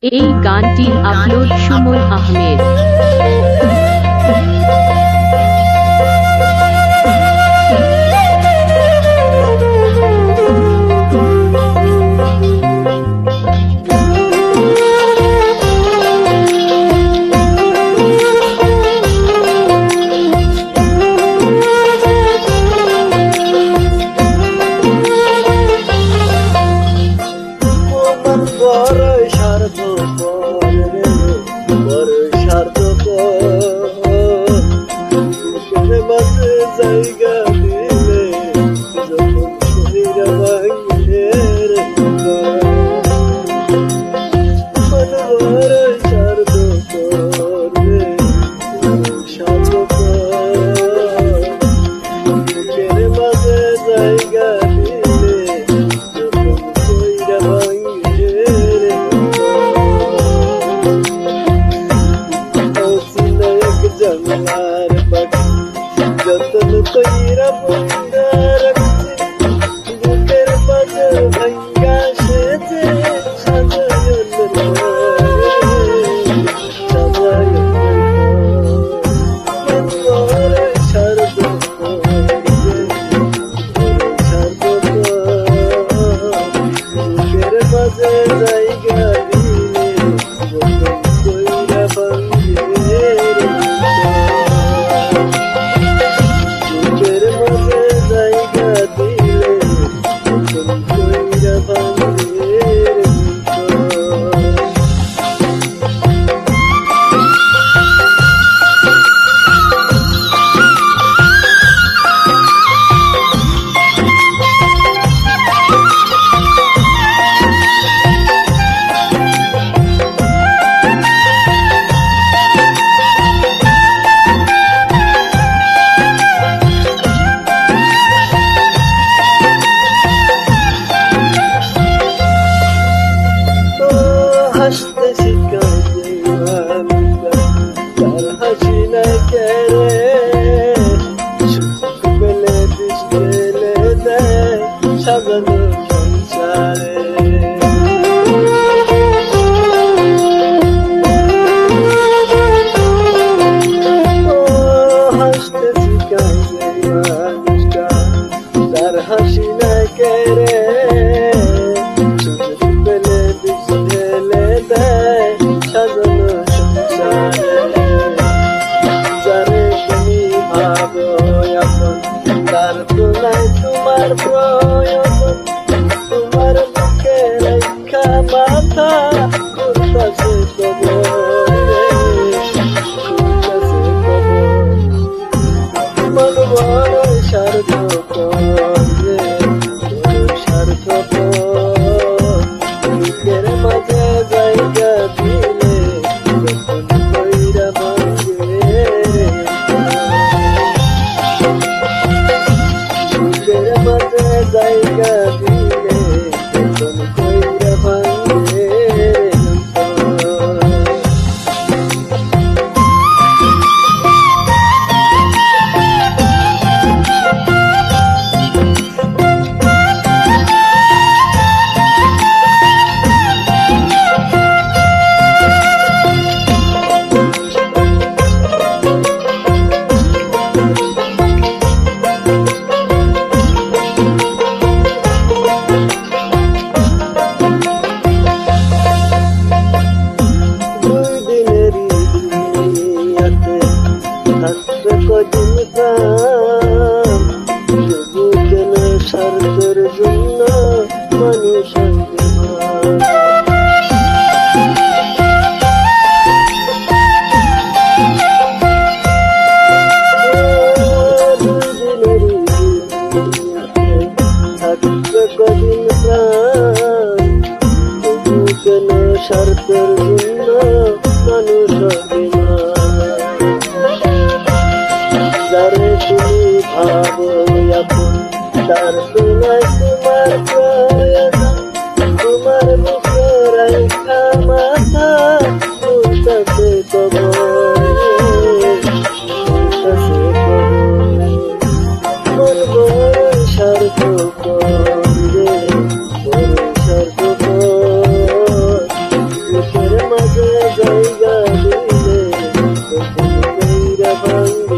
এই গানটি আপলোড সুমন আহমেদ। জায়গা দিলে যখন কইরা ভাঙের মনবার স্বার্থ করবে স্বার্থ বুকের মাঝে জায়গা দিলে যখন কইরা ভাঙের এক জানলার পাখি যতন কইরা বন্ধা রাখছে বুকের মাঝে ভাঙ্গা সেজে সাজায়ন সাজায়ন বুকের মাঝে জায়গা দিলে যতন কইরা ভাঙ্গে হাসতে শিখায় যে তার হাসি না কেড়ে সুখ পেলে দিস পেলে দেয় সাজানো সংসারে হাসতে শিখায় যে মানুষটা তার হাসি না কেড়ে সাজানো সংসারে যারে তুমি ভাবো এখন তার তুলায় তোমার প্রয়োজন তোমার বুকে রেখা মাথা করতাছে মন বড় স্বার্থ করে স্বার্থ বুকের মাঝে জায়গা দিলে যখন কইরা ভাঙে বুকের মাঝে জায়গা দিলে যখন কইরা ভাঙে কদিন প্রাণ তবু কেন স্বার্থের জন্য মানুষ থাকবে কদিন প্রাণ তবু কেন স্বার্থের জন্য মানুষ যারে তুমি ভাবো এখন তার তুলায় তোমার প্রয়োজন তোমার মুখে রেখা মাথা উঠতেছে মন বড় স্বার্থ করে বড় স্বার্থ করে মাঝে জায়গা দিলে কইরা ভাঙবে